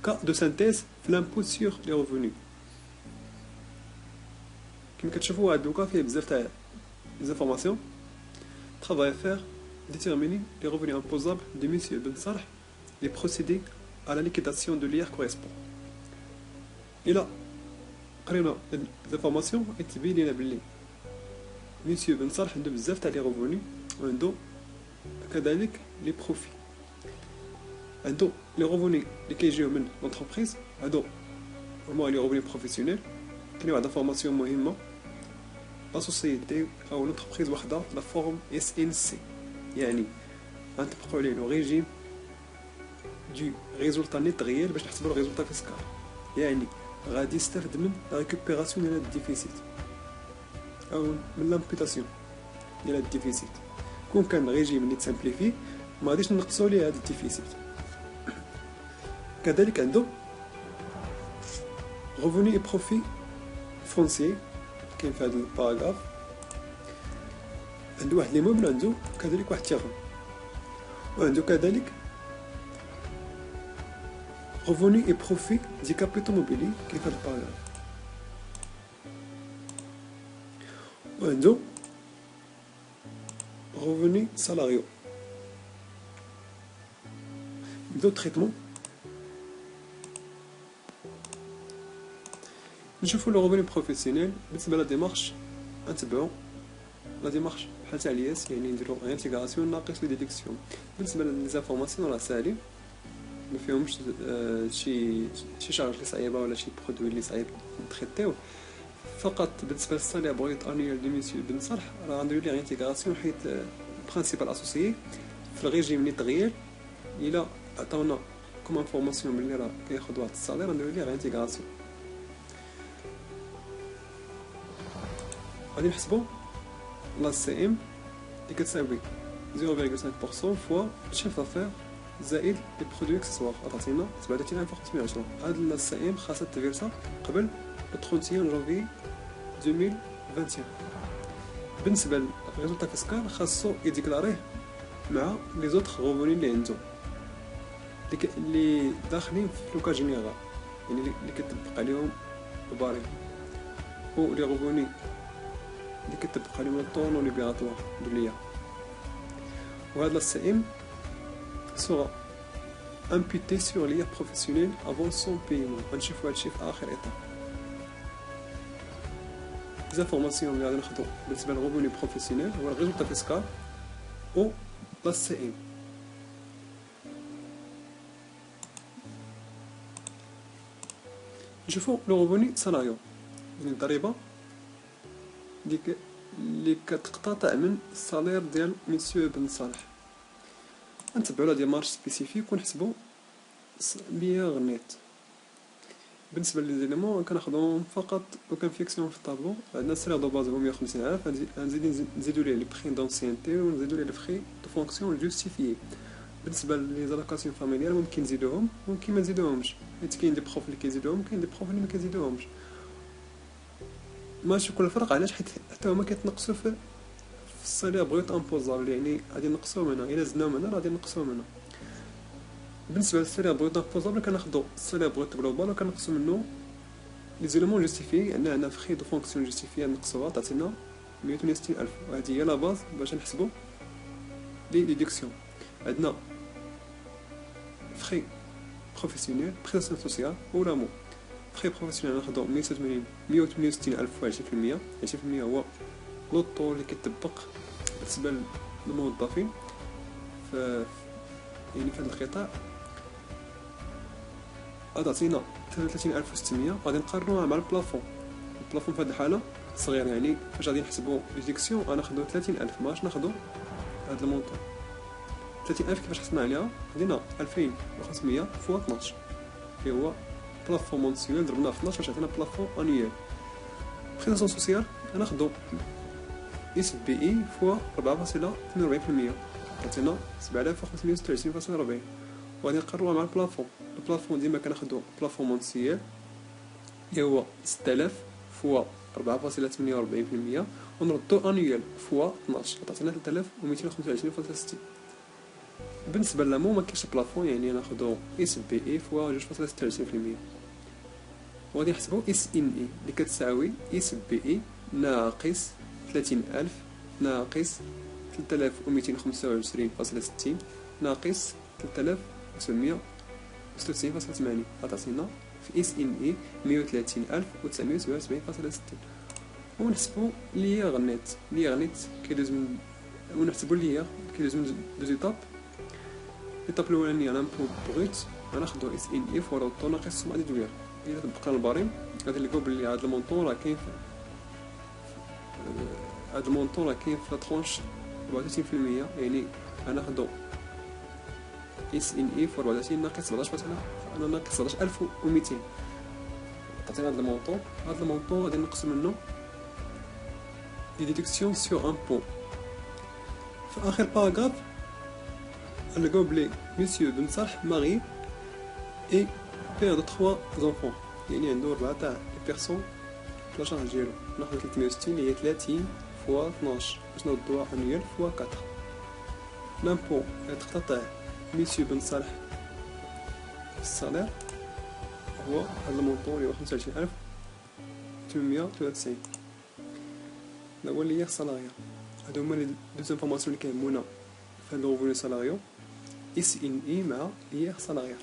cas de synthèse في l'impôt sur les revenus. كما كتشوفوا هاد دوكا فيه بزاف تاع les informations. Travail à faire, déterminer les revenus imposables de monsieur Ben Sarh et procéder à la liquidation de l'IR correspond. Et là, قرينا les informations تبين لنا بلي monsieur Ben Sarh عنده بزاف تاع les revenus وعنده كذلك les profits. عنده les revenus اللي كيجيو من l'entreprise هادو هما les revenus professionnels. كاين واحد information مهمة لا سوسيتي او لونتربريز وحده لا فورم اس ان سي يعني غنطبقوا عليه لو ريجيم دو ريزولتا نيت ريال باش نحسبوا لو ريزولتا فيسكال يعني غادي يستافد من لا ريكوبيراسيون ديال الديفيسيت او من لامبيتاسيون ديال الديفيسيت. كون كان ريجيم نيت سامبليفي ما غاديش نقصوا ليه هذا الديفيسيت. كذلك عنده ريفوني اي بروفي فونسي كاين في هذا الباراغراف. عنده واحد لي موبل عنده كذلك واحد التيرم وعنده كذلك ريفوني اي بروفي دي كابيتو موبيلي كاين في هذا الباراغراف. وعنده ريفوني سالاريو. نبداو التريتمون. نشوفوا لو ريفوني بروفيسيونيل. بالنسبه لا ديمارش نتبعوا لا ديمارش بحال تاع الياس يعني نديرو انتيغراسيون ناقص لي ديديكسيون. بالنسبه لي زانفورماسيون راه ساهلين ما فيهمش شي شارج لي صعيبه ولا شي برودوي لي صعيب نتريتيو. فقط بالنسبه للسالير بروت انيول دو مسيو بن صالح راه غنديرو ليه انتيغراسيون حيت برينسيبال اسوسيي في الريجيم نيت ريال الا عطاونا كوم انفورماسيون بلي راه كياخذ واحد السالير غنديرو ليه انتيغراسيون. غادي نحسبو لا سي ام اللي كتساوي 0.5% فوا الشيف دافير زائد لي برودوي اكسسوار عطاتينا 37510. هاد لا سي ام خاصها تفيرسا قبل 31 جانفي 2021. بالنسبه للريزولتا فيسكال خاصو يديكلاريه مع لي زوطخ ريفوني اللي عنده اللي داخلين في لوكا جينيرال يعني اللي كتطبق عليهم الباريم و لي ريفوني اللي كتطبق عليهم الطون وليبيراتوار دولية. وهذا السي ام sera imputé sur l'IR professionnel avant son paiement. غنشوفو هادشي في اخر ايطاب. زانفورماسيون اللي غادي ناخدو بالنسبه للريفوني بروفيسيونيل هو الريزولتا فيسكال او لا سي ام. نشوفو لو ريفوني سالاريو يعني الضريبه اللي كتقتطع من الصالير ديال مسيو بن صالح. نتبعو لا ديمارش سبيسيفيك ونحسبو 100 غنيت. بالنسبه لليزيليمون كناخدوهم فقط لو كان فيكسيون في الطابلو. عندنا السالير دو باز هو 150000 نزيدو ليه لي بري دونسيانتي ونزيدو ليه لي فري دو فونكسيون جوستيفيي. بالنسبه لي زالوكاسيون فاميليال ممكن نزيدوهم ممكن ما نزيدوهمش حيت كاين دي بروف اللي كيزيدوهم كاين دي بروف اللي ما كيزيدوهمش. ماشي كل الفرق علاش حيت حتى هما كيتنقصوا في السالير بروت امبوزابل يعني غادي نقصوا منها الا زدناهم هنا غادي نقصوا منها. بالنسبه للسالير بروت امبوزابل كناخذوا السالير بروت جلوبال وكنقصوا منه لي زيليمون جوستيفي. عندنا فري دو فونكسيون جوستيفي نقصوها تعطينا 168000 وهذه هي لا باز باش نحسبوا لي ديدكسيون. عندنا فري بروفيسيونيل بريستاسيون سوسيال ولا مو فري بروفيسيونيل ناخذوا 168000 و 20%. 20% هو لوطو اللي كيطبق بالنسبه للموظفين يعني في هذا القطاع. عطاتينا 33600 غادي نقارنوها مع البلافون. البلافون في هذه الحاله صغير يعني فاش غادي نحسبوا ديدكسيون غناخذوا 30000 ماش ناخذوا هذا المونطون 30000 كيفاش حسبنا عليها خدينا 2500 فوا 12 اللي هو بلافون مونسيوال ضربناه في 12 باش عطينا بلافون انيوال. بريستاسيون سوسيال غناخذوا اس بي اي فوا 4.42% عطينا 7526.40 وغادي نقارنوها مع البلافون. البلافون ديما كناخدو بلافون مونسيال اللي هو 6000 فوا 4.48% ونردو انيوال فوا 12 عطاتنا 3225.60. بالنسبه للامون ما كاينش بلافون، يعني ناخذ اس بي اي فوا 2.36%، وغادي نحسبوا اس ان اي اللي كتساوي اس بي اي ناقص 30000 ناقص 3225.60 ناقص 3996.80 غتعطينا في اس ان اي 130977.60. ونحسبوا ليغ نيت كيدوز من، ونحسبوا ليغ كيدوز من دو زيتاب. ليطاب الاولانيه لامبو بروت غناخدو اس ان اي فوا روطو ناقص السوم ديال دوير. الا طبقنا البريم غادي نلقاو بلي هاد المونطون راه كاين هاد المونطون راه كاين في لا ترونش 34%، يعني غناخدو اس ان اي فوا 34 ناقص 17 انا ناقص 17200 تعطينا هاد المونطون. هاد المونطون غادي نقص منه لي ديدكسيون سور ان بون. في اخر باراغراف نلقاو بلي مسيو بن صالح ماري اي بير دو 3 زونفون، يعني عنده 4 تاع لي بيرسون في لاشارج ديالو. ناخدو 360 اللي هي 30 فوا 12 باش نردوها انيول فوا 4. لامبو تاع مسيو بن صالح السالير هو هاد المونطون اللي هو 25893. هذا هو اللي هي السالاريا. هادو هما لي دوز انفورماسيون اللي كيهمونا في هاد الروفوني سالاريو اس ان اي مع ليغ سالاريا.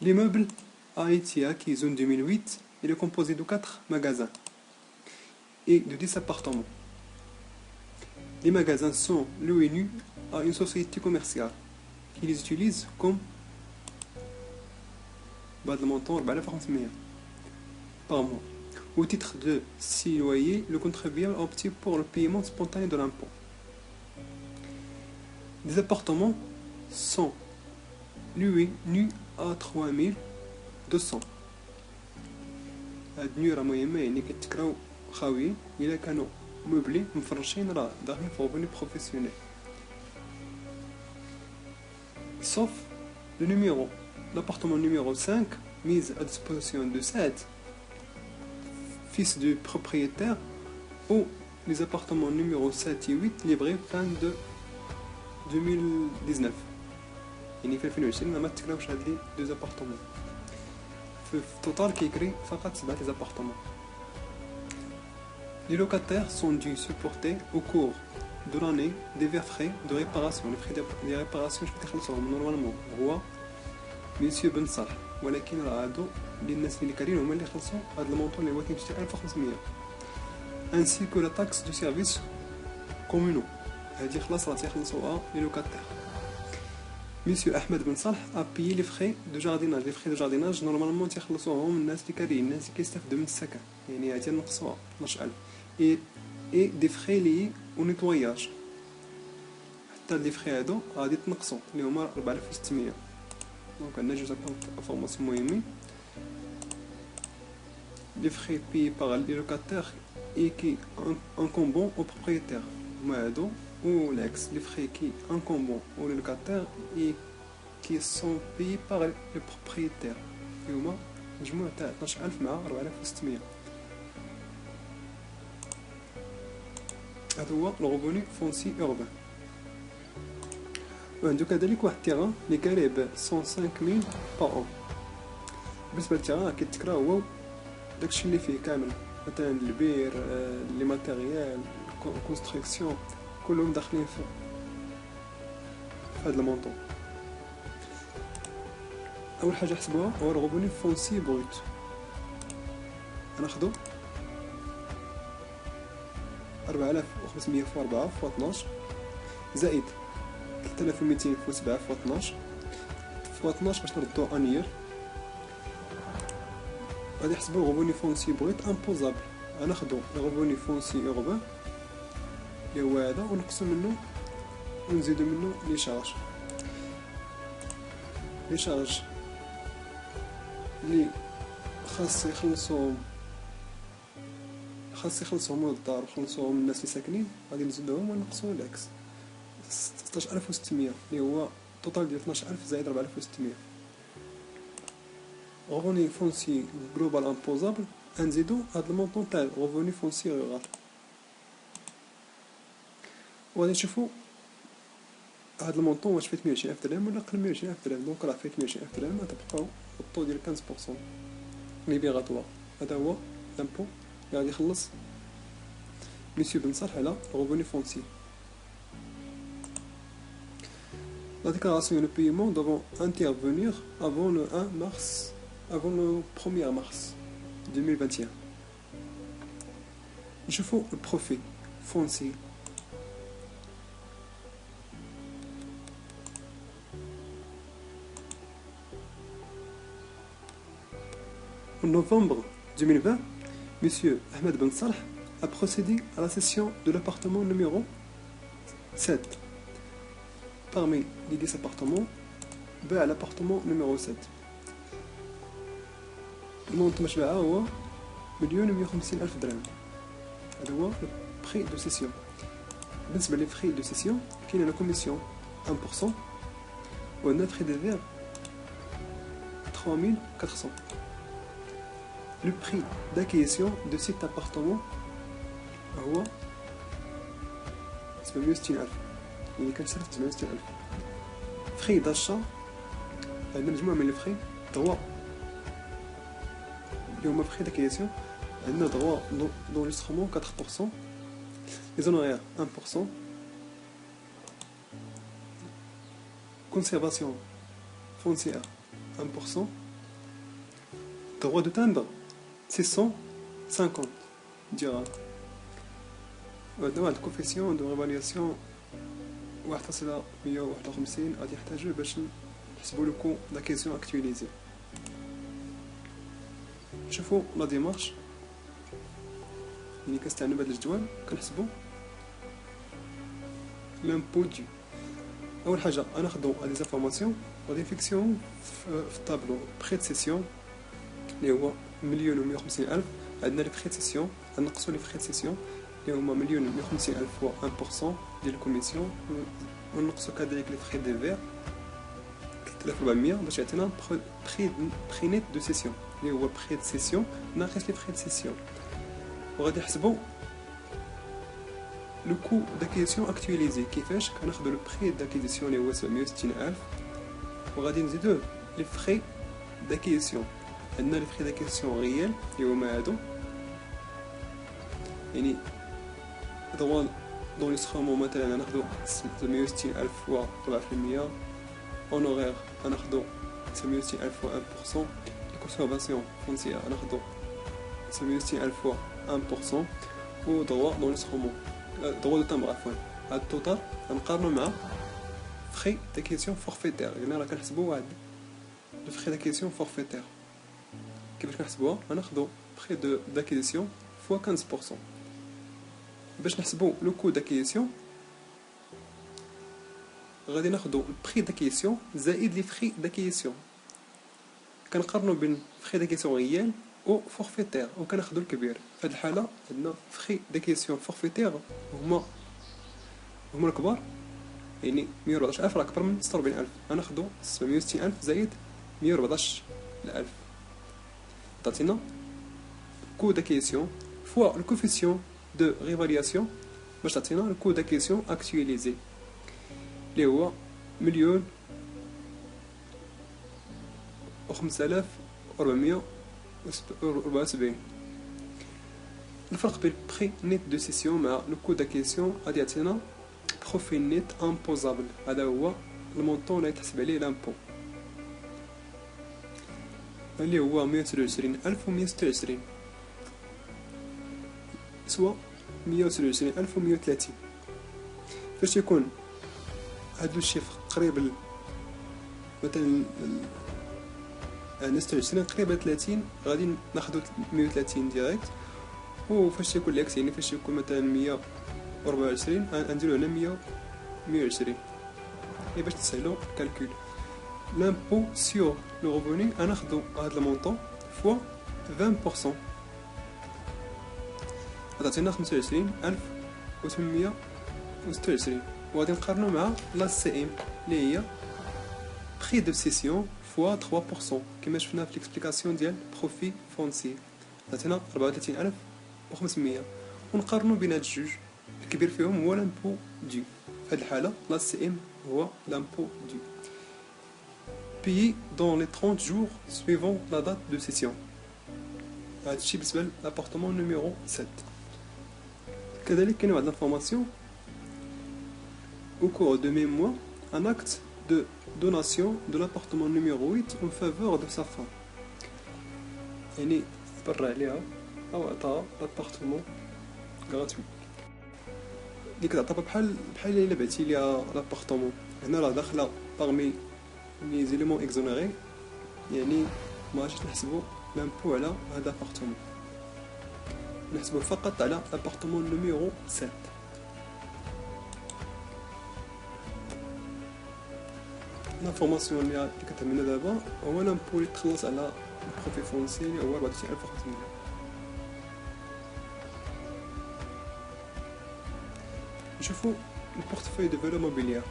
L'immeuble Haïtia, qui est zone 2008, il est composé de 4 magasins et de 10 appartements. Les magasins sont loués à une société commerciale qui les utilise comme bas de montant 4500 par mois. Au titre de 6 loyers, le contribuable opte pour le paiement spontané de l'impôt. Les appartements sont loués nus à 3200. هاد نيو راه مهمة، يعني كتكراو خاويين إلا كانوا مبلي مفرشين راه داخلين في ريفوني بروفيسيونيل. Sauf le numéro, l'appartement numéro 5 mis à disposition de 7 fils du propriétaire ou les appartements numéro 7 et 8 livrés fin de 2019. يعني في 2020 ما تكراوش هاد لي دوز ابارتمون. في التوتال كيكري فقط 7 لي زابارتمون. Les locataires sont dû supporter au cours de l'année divers frais de réparation. Les frais de réparation je كيخلصوهم نورمالمون هو مسيو بن صالح، ولكن راه هادو اللي الناس اللي كارين هما اللي خلصوا هاد المونطون اللي هو كيمشي 1500. ainsi que la taxe de service communaux هادي خلاص راه تيخلصوها لي لوكاتير. Monsieur Ahmed Ben Salah a payé les frais de jardinage. Les frais de jardinage normalement تيخلصوهم الناس اللي كارين، الناس اللي كيستافدوا من السكن، يعني هادي نقصوها 12000 et des frais liés au nettoyage. حتى لي فخي هادو غادي تنقصوا اللي هما 4600. دونك عندنا جوج انفورماسيون مهمين. Les frais payés par les locataires et qui incombent au propriétaire هما هادو، ou l'ex, les frais qui incombent aux locataires et qui sont payés par le propriétaire. هما مجموع تاع 12000 مع 4600. هذا هو لو ريفوني فونسي اوربان. وعنده كذلك واحد التيران اللي كاريه ب 105000 باغ اون. بالنسبه للتيران كيتكرا هو داكشي اللي فيه كامل، مثلا البير، لي ماتيريال، كونستركسيون، كلهم داخلين في هاد المونطون. اول حاجه حسبوها هو الريفوني فونسي بروت. غناخدو 4500 في 4 في 12 زائد 3200 في 7 في 12 في 12 باش نردو انير. غادي نحسبو الريفوني فونسي بروت امبوزابل. غناخدو الريفوني فونسي اوربان اللي هو هذا ونقصو منه ونزيدو منه لي شارج. لي شارج اللي خاص يخلصوهم الدار وخلصوهم الناس اللي ساكنين، غادي نزيدوهم ونقصو العكس 16600 اللي هو توتال ديال 12000 زائد 4600. ريفوني فونسي جلوبال امبوزابل نزيدو هاد المونطون تاع الريفوني فونسي رورال. وغادي نشوفو هاد المونطون واش فيه 120000 درهم ولا قل 120000 درهم. دونك راه فيه 120000 درهم غتبقاو الطو ديال 15% ليبيغاتوار. هذا هو لامبو اللي غادي يخلص مسيو بن صالح على ريفوني فونسي. La déclaration et le paiement doivent intervenir avant le 1 mars, avant le 1er mars 2021. Je fais le profit foncier. En novembre 2020, M. Ahmed Ben Salah a procédé à la cession de l'appartement numéro 7. Parmi les 10 appartements, باع l'appartement numéro 7. المونطون باش باعها هو 1,150,000 درهم. هذا هو البري دو سيسيون. بالنسبة لي فري دو سيسيون كاين لا كوميسيون 1% وعندنا فري دو فير 3400. Le prix d'acquisition de cet appartement هو 760,000. يعني كنشري 760,000. فري داشا عندنا مجموعة من الفري دغوا اللي هما فري d'acquisition. عندنا دغوا d'enregistrement 4%, les honoraires 1%, conservation foncière 1%, droit de timbre 650 dirhams. وعندنا واحد الكوفيسيون دو ريفالياسيون 1.151 غادي يحتاجوه باش نحسبو لو كو داكيزيون اكتواليزي. شوفوا لا ديمارش يعني كنستعملو بهاد الجدول كنحسبو لامبو دو. اول حاجه غناخدو هاد لي زانفورماسيون وغادي نفيكسيوهم في الطابلو بري د سيسيون اللي هو 1,150,000. عندنا لي فري د سيسيون غنقصو لي فري د سيسيون اللي هما 1,150,000 و 1% ديال الكوميسيون ونقصو كذلك لي فري دي فير 3400 باش يعطينا بري نيت دو سيسيون اللي هو بري د سيسيون ناقص لي فري د سيسيون. وغادي نحسبو لو كو داكيزيسيون اكتواليزي. كيفاش كناخدو لو بري داكيزيسيون اللي هو 760,000 وغادي نزيدوه لي فري داكيزيسيون. عندنا لي فري داكيزيسيون ريال اللي هما هادو يعني دوا دونستخومون مثلا غناخدو 760,000 و 4%. اونورير غناخدو 760,000 و 1%. الكونسيرفاسيون فونسيير غناخدو 760,000 و 1% و دوا دونستخومون دوا دو تامبر عفوا. هاد التوتال غنقارنو مع فري داكيزيسيون فورفيتير. يعني راه كنحسبو واحد لو فري داكيزيسيون فورفيتير. كيفاش كنحسبوها؟ غناخدو فري داكيزيسيون فوا 15%. باش نحسبو لو كو داكيزيسيون غادي ناخدو البري داكيزيسيون زائد لي فري داكيزيسيون. كنقارنو بين فري داكيزيسيون ريال و فورفيتير وكناخدو الكبير. في هاد الحاله عندنا فري داكيزيسيون فورفيتير هما الكبار يعني 114,000 راه اكبر من 46,000. غناخدو 760,000 زائد 114,000 تعطينا كو داكيزيسيون فوا الكوفيسيون دو ريفالياسيون باش تعطينا الكو داكيزيسيون اكتواليزي اللي هو 1,005,474. الفرق بين بري نيت دو سيسيون مع لو كو داكيزيسيون غادي يعطينا بروفي نيت امبوزابل. هذا هو المونطون اللي يتحسب عليه لامبو اللي هو 123,126 سوا 123,130. فاش يكون هاد الشيفر قريب مثلا 26 قريب 30 غادي ناخدو 130 ديريكت. وفاش يكون العكس يعني فاش يكون مثلا 124 غنديرو هنا 120 باش تسهلو الكالكول. لامبو سيور لو ريفوني غناخدو هاد المونطون فوا 20% غتعطينا 25,826 وغادي نقارنو مع لا سي ام اللي هي بري دو سيسيون فوا 3% كما شفنا في ليكسبليكاسيون ديال بروفي فونسي. عطينا 34500 ونقارنوا بين هاد الجوج. الكبير فيهم هو لامبو دو. في هاد الحالة لا سي ام هو لامبو دو payé dans les 30 jours suivant la date de cession. هادشي بالنسبة للابارتمون نيميرو 7. كذلك كاين واحد l'information au cours de mes mois un acte de donation de l'appartement numéro 8 en faveur de sa femme. يعني تبرع عليها أو عطاها l'appartement gratuit اللي كتعطى بحال إلا بعتي ليها l'appartement. هنا راه داخلة parmi les éléments exonérés، يعني ما غاديش نحسبو لامبو على هاد l'appartement، نحسبو فقط على l'appartement numéro 7. لافورماسيون اللي كتهمنا دابا هو لامبو اللي تخلص على البروفي فونسي اللي هو 24500. نشوفو البورتفeuille de valeur mobilière.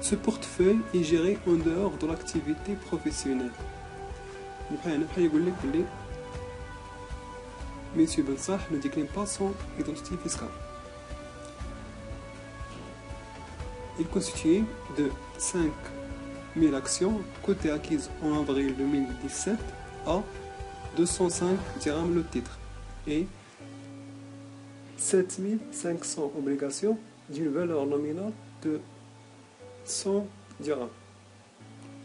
Ce portefeuille est géré en dehors de l'activité professionnelle. بحال يقول لك بلي Monsieur Ben Salah ne décline pas son identité fiscale. Il constituait de 5000 actions cotées acquises en avril 2017 à 205 dirhams le titre et 7500 obligations d'une valeur nominale de 100 dirhams.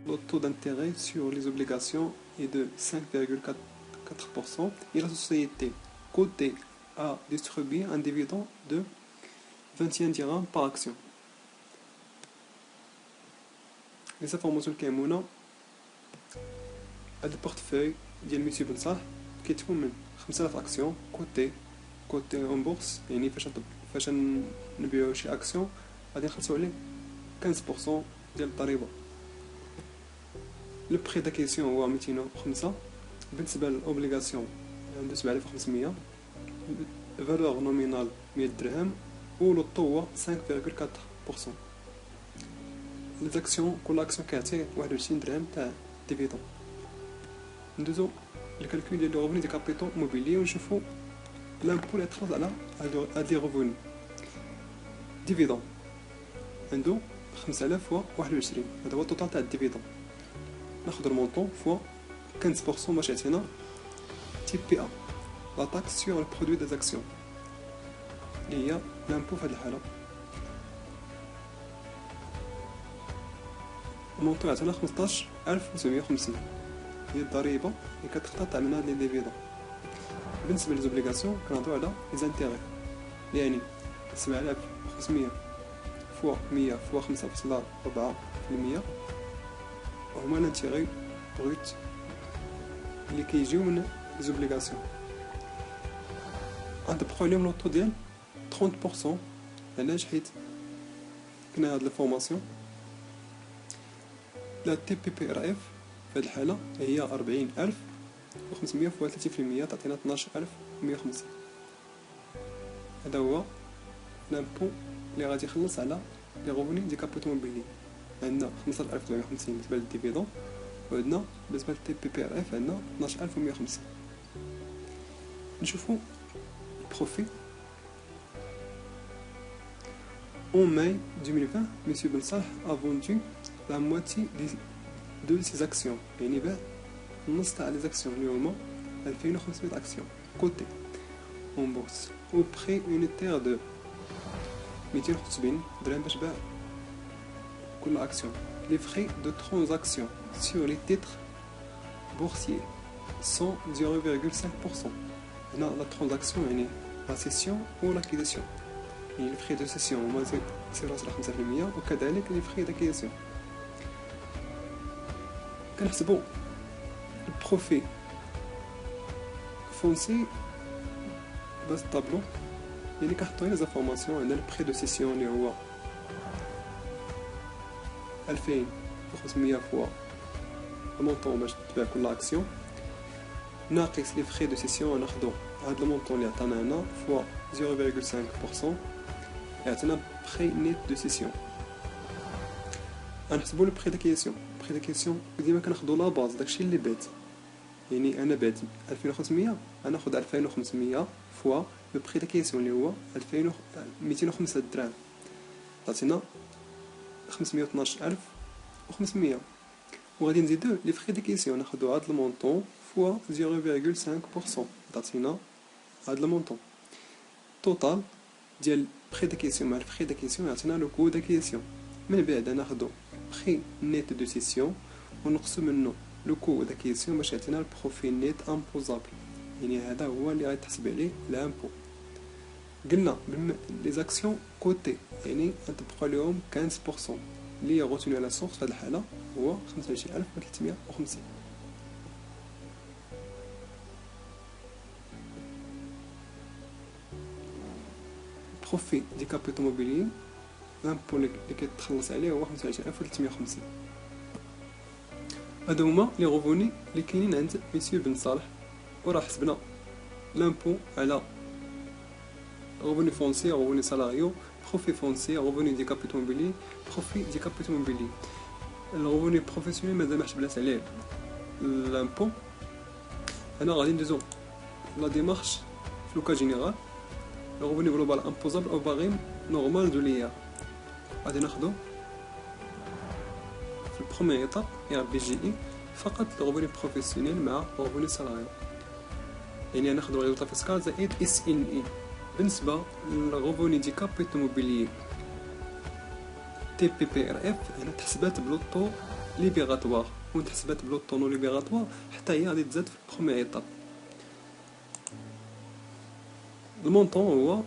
Le taux d'intérêt sur les obligations est de 5,4% et la société cotée a distribué un dividende de 21 dirhams par action. Les informations اللي كيهمونا هاد البورتفوي ديال ميسيو بن صالح كيتكون من 5000 اكسيون كوتي اون بورس، يعني فاش نبيعو شي اكسيون غادي نخلصو عليه 15% ديال الضريبه. لو بري داكيسيون هو 205. بالنسبه للاوبليغاسيون عنده 7500، فالور نومينال 100 درهم و لو طو هو 5,4%. لي زاكسيون كل اكسيون كيعطي 21 درهم تاع ديفيدون. ندوزو الكالكول ديال لي روفوني دي كابيتال موبيلي ونشوفو لامبو اللي تخلص على هاد لي روفوني. ديفيدون عنده 5000 و 21، هذا هو التوتال تاع الديفيدون. ناخد المونطون فوا 15% باش يعطينا تي بي ا، لا تاكس سور البرودوي دي زاكسيون، اللي هي لامبو في هاد الحالة. المونطون يعطينا 15750 هي الضريبة اللي كتقتطع من هاد لي ديفيدون. بالنسبة ليزوبليغاسيون كنهضرو على لي زانتيغي، يعني 7500 فوا 100 فوا 5.4% هما لانتيغي بروت اللي كيجيو من ليزوبليغاسيون. غنطبقو عليهم لوطو ديال 30%. علاش؟ حيت كنا هاد الفورماسيون لا تي بي بي ار اف في هاد الحالة هي 40500 فوا 30% تعطينا 12150. هذا هو لامبو اللي غادي يخلص على لي روفوني دي كابيتال موبيلي. عندنا 15750 بالنسبة للديفيدون، وعندنا بالنسبة للتي بي بي ار اف عندنا 12150. نشوفو البروفي. En mai 2020, M. Ben Salah a vendu la moitié de ses actions. يعني باع النص تاع لي زاكسيون اللي هما 2500 اكسيون كوتي اون بورس او بري يونيتير دو 270 درهم باش باع كل اكسيون. Les frais de transaction sur les titres boursiers sont 0,5%. هنا لا ترانزاكسيون يعني لا سيسيون و لاكيزيسيون، يعني الفري دو سيسيون هما 0.5% وكذلك لي فري داكيزيسيون. كنحسبو البروفي فونسي باز طابلو، يعني كنحطو هنا زانفورماسيون. عندنا البري دو سيسيون اللي هو 2500 فوا المونطون باش تباع كل اكسيون، ناقص لي فري دو سيسيون ناخدو هاد المونطون اللي عطانا هنا فوا 0,5% يعطينا بري نيت دو سيسيون. غنحسبو لو بري داكيسيون. بري داكيسيون ديما كناخدو لا باز داكشي اللي بات يعني انا بعت 2500 غناخد 2500 فوا لو بري داكيسيون اللي هو 2205 دراهم، عطينا 512500. وغادي نزيدو لي فري داكيسيون، ناخدو هاد المونطون فوا 0.5%، عطينا هاد المونطون توتال ديال بري داكيسيون مع الفري داكيسيون يعطينا لو كو داكيسيون. من بعد ناخدو بري نيت دو سيسيون ونقصو منو لو كو داكيسيون باش يعطينا البروفي نيت امبوزابل، يعني هذا هو اللي غيتحسب عليه الامبو. قلنا لي زاكسيون كوتي يعني غتبقى لهم 15%، اللي غوتوني على سورس في هذه الحاله هو 25350. بروفي دي كابيتو موبيليين لامبو اللي كيتخلص عليه هو 25350. هادو هما لي غوفوني اللي كاينين عند مسيو بن صالح. وراه حسبنا لامبو على غوفوني فونسي، غوفوني سالاريو، بروفي فونسي، غوفوني دي كابيتو موبيلي، بروفي دي كابيتو موبيلي. الغوفوني بروفيسيونيل مازال ما حسبناش عليه لامبو. هنا غادي ندوزو لا ديمارش في لوكا جينيرال. الغوفوني جلوبال امبوزابل او باغيم نورمال دو ليا، غادي ناخدو في البروميير ايطاب يا بي جي اي فقط الغوفوني بروفيسيونيل مع الغوفوني سالاريو، يعني ناخدو ريزولتا فيسكال زائد اس ان اي. بالنسبه للغوفوني دي كابيتو موبيلي تي بي بي ار اف، هنا تحسبات بلوطو ليبيغاتوار ونتحسبات بلوطو نو ليبيغاتوار، حتى هي غادي تزاد في البروميير ايطاب. المونطون هو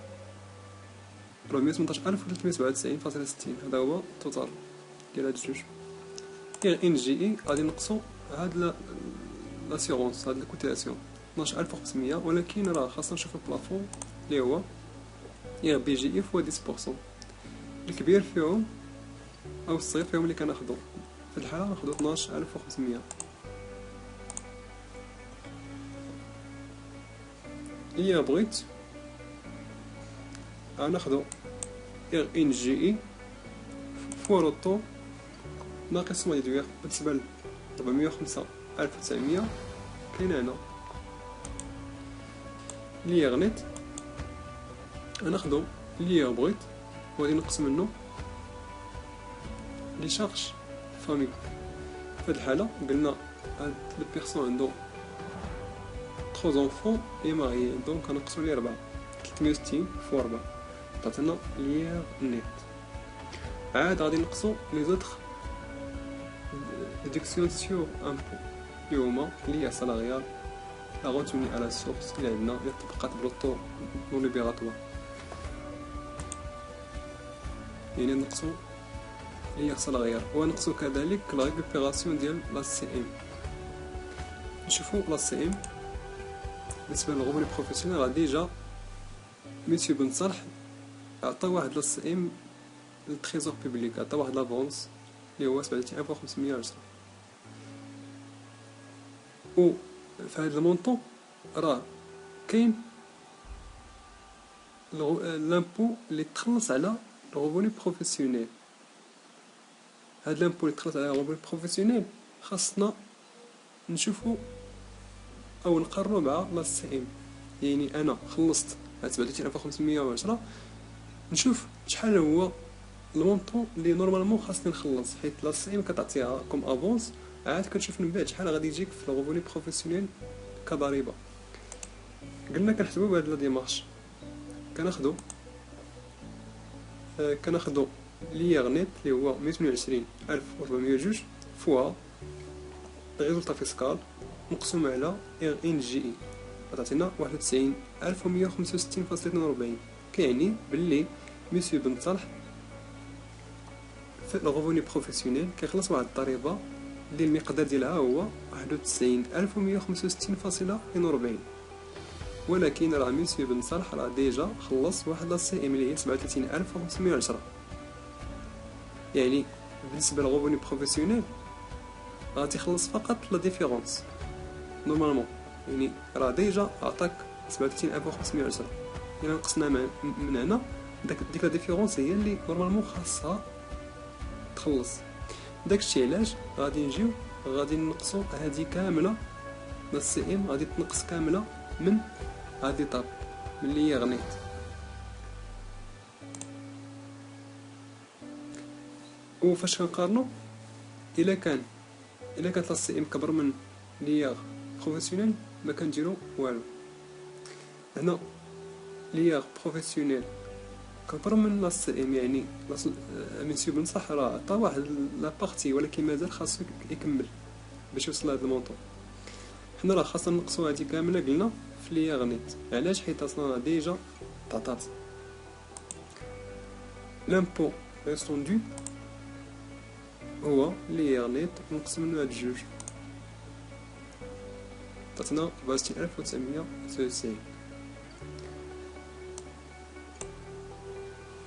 418397.60، هذا هو التوتال ديال هاد الجوج. غير ان جي اي غادي نقصو هاد لاسيغونس، هاد الكوتياسيون 12500، ولكن راه خاصنا نشوفو البلافون اللي هو غير بي جي اي فوا 10%. الكبير فيهم او الصغير فيهم اللي كناخدو في الحاله ناخدو 12500. هي بغيت غناخدو غير ان جي اي فوا لوطو ناقص سوما ديال بالنسبه ل 405900 كاين هنا ليغ نيت. غناخدو ليغ بغيت وغادي نقص منو لي شارج فامي. في هاد الحاله قلنا هاد لو بيرسون عندو 3 زونفون اي ماريي، دونك غنقصو ليه 4 360 فوا 4 تعطينا ليغ نيت. عاد غادي نقصو لي زوطخ ديدكسيون سيور امبو اللي هما لي سالاريال، لا غوتوني على سورس اللي عندنا اللي طبقات بلوطو نون ليبيغاتوار، يعني نقصو لي سالاريال. ونقصو كذلك لا ريكوبيراسيون ديال لا سي ام. نشوفو لا سي ام بالنسبه للغوفوني بروفيسيونيل، راه ديجا مسيو بن صالح عطا واحد لا سي ام للتريزور بوبليك، عطا واحد لافونس اللي هو 7510. و في هذا المونطون راه كاين لامبو اللي تخلص على الغوفوني بروفيسيونيل. هاد لامبو اللي تخلص على الغوفوني بروفيسيونيل خاصنا نشوفو او نقارنو مع لا سي ام. يعني انا خلصت هاد 7510، نشوف شحال هو المونطون اللي نورمالمون خاصني نخلص، حيت لا سي ام كتعطيها كوم افونس، عاد كنشوف من بعد شحال غادي يجيك في الغوفوني بروفيسيونيل كضريبه. قلنا كنحسبو بهاد لا ديمارش، كناخدو ليغ نيت اللي هو 122402 فوا ريزولتا فيسكال مقسوم على ار ان جي اي غتعطينا 91165.42. كيعني باللي مسيو بن صالح في الغوفوني بروفيسيونيل كيخلص واحد الضريبه اللي المقدار ديالها هو 91165.42، ولكن راه مسيو بن صالح راه ديجا خلص واحد لا سي ام اللي هي 37510. يعني بالنسبه للغوفوني بروفيسيونيل غادي يخلص فقط لا ديفيرونس نورمالمون، يعني راه ديجا عطاك 37510. الا نقصنا من هنا ديك لا ديفيرونس هي اللي نورمالمون خاصها تخلص. داكشي علاش غادي نجيو غادي نقصو هادي كامله لا سي ام غادي تنقص كامله من هادي طاب من اللي هي غنيت. وفاش كنقارنو الا كانت لا سي ام كبر من لياغ بروفيسيونيل ما كنديرو والو. هنا لياغ بروفيسيونيل كبر من لا سي ام، يعني مسيو بنصح راه عطا واحد لابارتي ولكن مازال خاصو يكمل باش يوصل لهاد المونطون. حنا راه خاصنا نقصو هادي كامله قلنا في لياغ نيت. علاش؟ حيت اصلا ديجا تعطات لامبو ريستوندو هو لياغ نيت نقسم منو هاد الجوج عطاتنا 64993.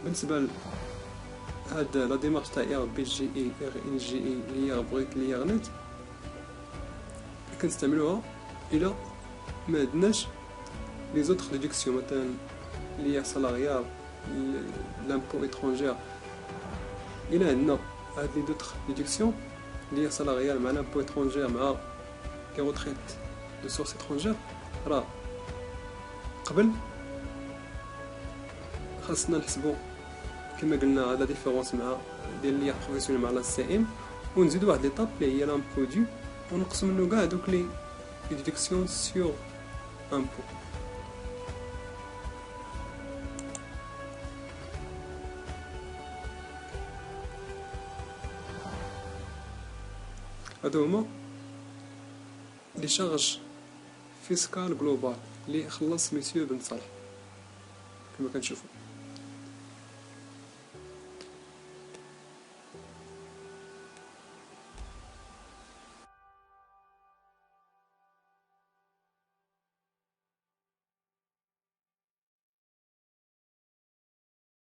بالنسبه لهاد لا ديمارش تاع اي بي جي اي ار ان جي اي لياغ بغيت لياغ نيت كنستعملوها الى ما عندناش لي زوطخ ديدكسيون، مثلا لياغ سالاريال لامبو اترونجير. الى عندنا هاد لي دوطخ ديدكسيون لياغ سالاريال مع لامبو اترونجير مع لي روتريت دو سورس اترونجير، راه قبل خاصنا نحسبو كما قلنا هذا ديفيرونس مع ديال لياغ بروفيسيونيل مع لا سي ام، ونزيدو واحد ليطاب اللي هي لامبو دو، ونقسم منو كاع دوك لي ديدكسيون سور امبو. هادو هما لي شارج فيسكال جلوبال اللي خلص مسيو بن صالح كما كنشوفو.